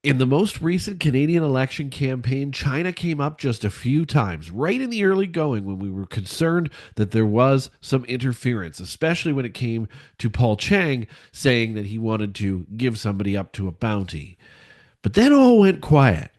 In the most recent Canadian election campaign, China came up just a few times, right in the early going when we were concerned that there was some interference, especially when it came to Paul Chang saying that he wanted to give somebody up to a bounty. But then all went quiet.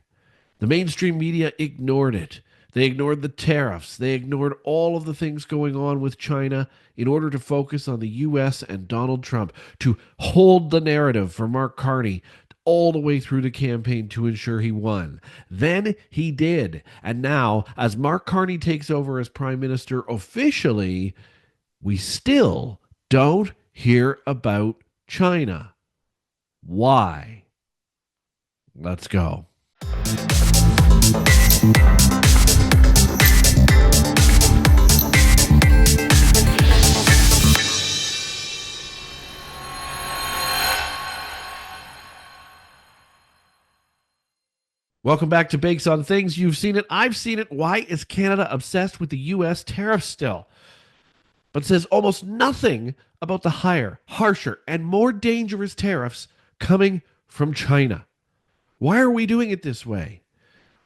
The mainstream media ignored it. They ignored the tariffs. They ignored all of the things going on with China in order to focus on the US and Donald Trump, to hold the narrative for Mark Carney all the way through the campaign to ensure he won. Then he did. And now, as Mark Carney takes over as prime minister officially, we still don't hear about China. Why? Let's go. Welcome back to Bakes on Things. You've seen it. I've seen it. Why is Canada obsessed with the U.S. tariffs still, but says almost nothing about the higher, harsher, and more dangerous tariffs coming from China? Why are we doing it this way?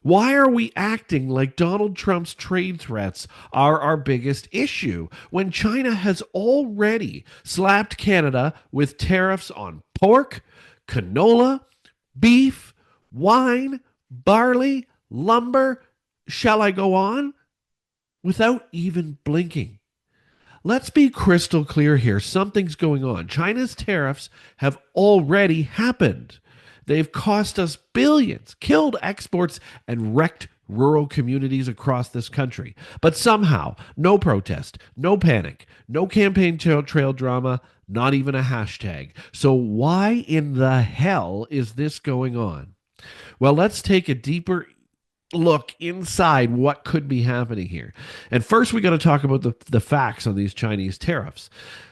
Why are we acting like Donald Trump's trade threats are our biggest issue when China has already slapped Canada with tariffs on pork, canola, beef, wine, barley, lumber? Shall I go on? Without even blinking. Let's be crystal clear here. Something's going on. China's tariffs have already happened. They've cost us billions, killed exports, and wrecked rural communities across this country. But somehow, no protest, no panic, no campaign trail drama, not even a hashtag. So why in the hell is this going on? Well, let's take a deeper look inside what could be happening here. And first, we got to talk about the facts on these Chinese tariffs.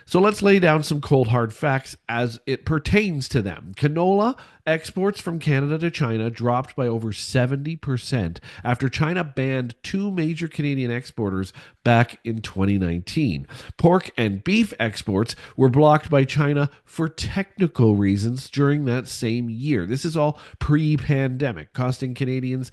So let's lay down some cold, hard facts as it pertains to them. Canola exports from Canada to China dropped by over 70% after China banned two major Canadian exporters back in 2019. Pork and beef exports were blocked by China for technical reasons during that same year. This is all pre-pandemic, costing Canadians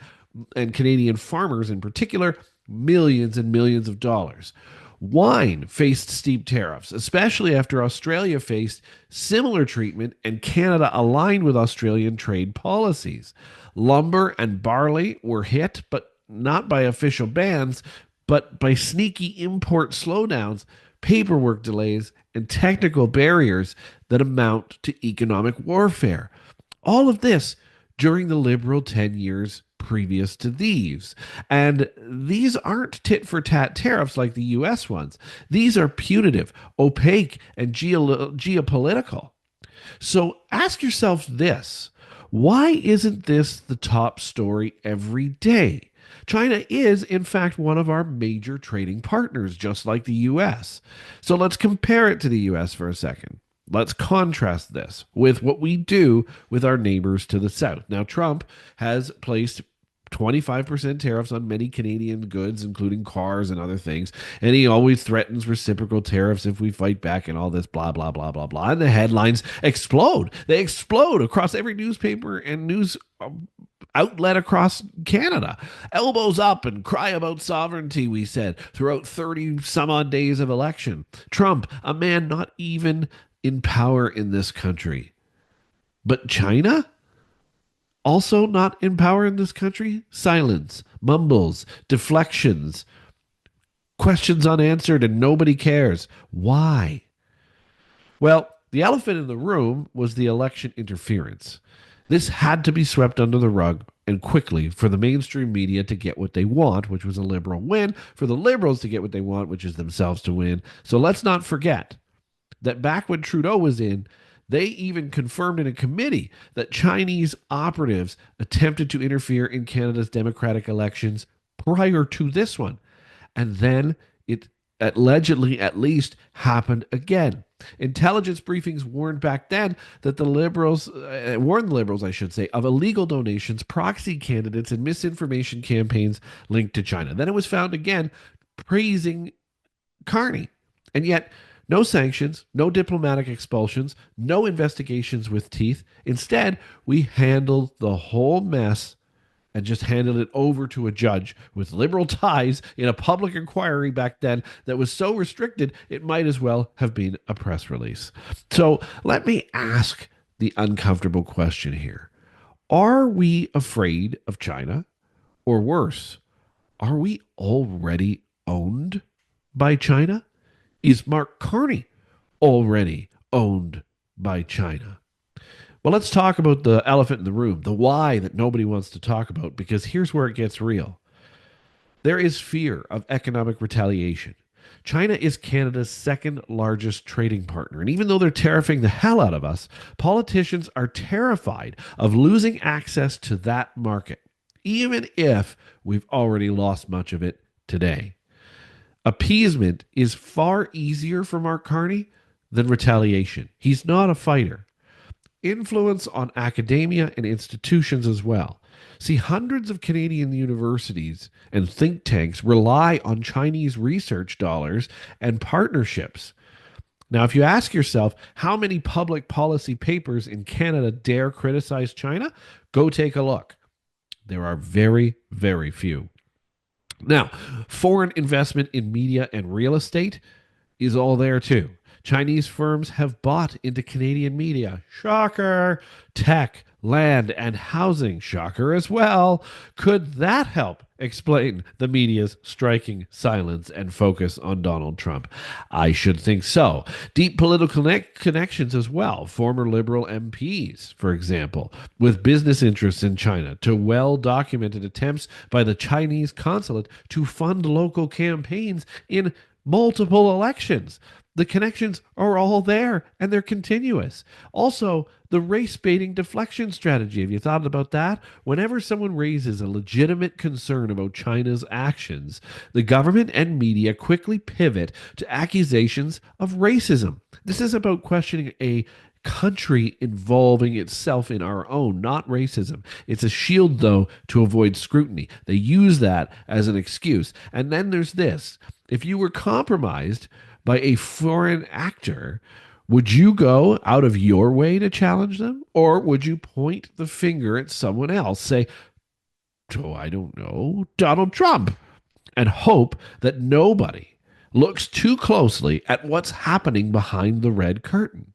and Canadian farmers in particular millions and millions of dollars. Wine faced steep tariffs, especially after Australia faced similar treatment and Canada aligned with Australian trade policies. Lumber and barley were hit, but not by official bans, but by sneaky import slowdowns, paperwork delays, and technical barriers that amount to economic warfare. All of this during the Liberal 10 years previous to these. And these aren't tit for tat tariffs like the US ones. These are punitive, opaque, and geopolitical. So ask yourself this: why isn't this the top story every day? China is, in fact, one of our major trading partners, just like the US. So let's compare it to the US for a second. Let's contrast this with what we do with our neighbors to the south. Now, Trump has placed 25% tariffs on many Canadian goods, including cars and other things. And he always threatens reciprocal tariffs if we fight back and all this blah, blah, blah, blah, blah. And the headlines explode. They explode across every newspaper and news outlet across Canada. Elbows up and cry about sovereignty, we said, throughout 30 some odd days of election. Trump, a man not even in power in this country. But China? Also not in power in this country? Silence, mumbles, deflections, questions unanswered, and nobody cares. Why? Well, the elephant in the room was the election interference. This had to be swept under the rug and quickly for the mainstream media to get what they want, which was a Liberal win, for the Liberals to get what they want, which is themselves to win. So let's not forget that back when Trudeau was in, they even confirmed in a committee that Chinese operatives attempted to interfere in Canada's democratic elections prior to this one. And then it allegedly, at least, happened again. Intelligence briefings warned back then that the Liberals, I should say, of illegal donations, proxy candidates, and misinformation campaigns linked to China. Then it was found again praising Carney. And yet, No sanctions, no diplomatic expulsions, no investigations with teeth. Instead, we handled the whole mess and just handed it over to a judge with liberal ties in a public inquiry back then that was so restricted it might as well have been a press release. So let me ask the uncomfortable question here. Are we afraid of China? Or worse, are we already owned by China? Is Mark Carney already owned by China? Well, let's talk about the elephant in the room, the why that nobody wants to talk about, because here's where it gets real. There is fear of economic retaliation. China is Canada's second largest trading partner. And even though they're tariffing the hell out of us, politicians are terrified of losing access to that market, even if we've already lost much of it today. Appeasement is far easier for Mark Carney than retaliation. He's not a fighter. Influence on academia and institutions as well. See, hundreds of Canadian universities and think tanks rely on Chinese research dollars and partnerships. Now, if you ask yourself how many public policy papers in Canada dare criticize China, go take a look. There are very, very few. Now, foreign investment in media and real estate is all there too. Chinese firms have bought into Canadian media. Shocker. Tech, land, and housing. Shocker as well. Could that help explain the media's striking silence and focus on Donald Trump? I should think so. Deep political connections as well. Former Liberal MPs, for example, with business interests in China, to well-documented attempts by the Chinese consulate to fund local campaigns in multiple elections. The connections are all there and they're continuous. Also, the race baiting deflection strategy. Have you thought about that? Whenever someone raises a legitimate concern about China's actions, the government and media quickly pivot to accusations of racism. This is about questioning a country involving itself in our own, not racism. It's a shield, though, to avoid scrutiny. They use that as an excuse. And then there's this. If you were compromised by a foreign actor, would you go out of your way to challenge them? Or would you point the finger at someone else, say, oh, I don't know, Donald Trump, and hope that nobody looks too closely at what's happening behind the red curtain?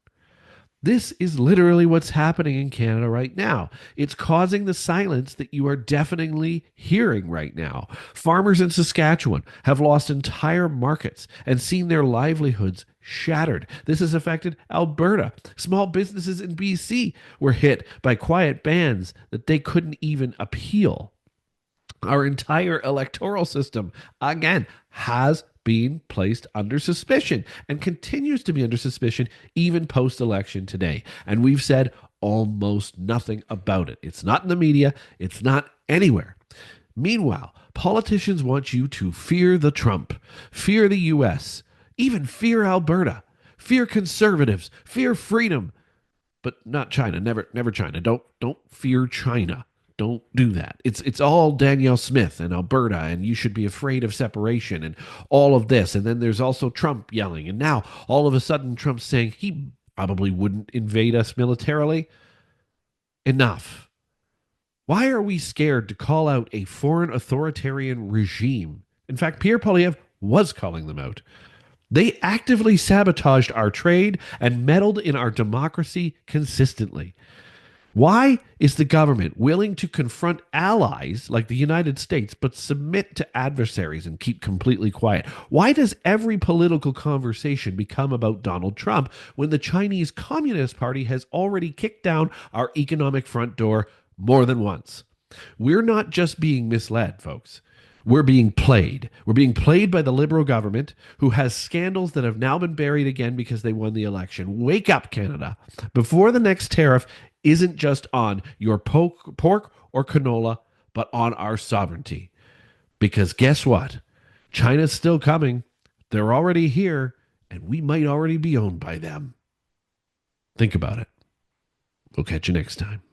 This is literally what's happening in Canada right now. It's causing the silence that you are deafeningly hearing right now. Farmers in Saskatchewan have lost entire markets and seen their livelihoods shattered. This has affected Alberta. Small businesses in BC were hit by quiet bans that they couldn't even appeal. Our entire electoral system, again, has been placed under suspicion and continues to be under suspicion even post-election today. And we've said almost nothing about it. It's not in the media. It's not anywhere. Meanwhile, politicians want you to fear the Trump, fear the U.S., even fear Alberta, fear conservatives, fear freedom, but not China. Never China. Don't fear China. Don't do that. It's all Danielle Smith and Alberta, and you should be afraid of separation and all of this. And then there's also Trump yelling. And now all of a sudden Trump's saying he probably wouldn't invade us militarily. Enough. Why are we scared to call out a foreign authoritarian regime? In fact, Pierre Poilievre was calling them out. They actively sabotaged our trade and meddled in our democracy consistently. Why is the government willing to confront allies like the United States but submit to adversaries and keep completely quiet? Why does every political conversation become about Donald Trump when the Chinese Communist Party has already kicked down our economic front door more than once? We're not just being misled, folks. We're being played. We're being played by the Liberal government, who has scandals that have now been buried again because they won the election. Wake up, Canada. Before the next tariff isn't just on your pork or canola, but on our sovereignty. Because guess what? China's still coming. They're already here, and we might already be owned by them. Think about it. We'll catch you next time.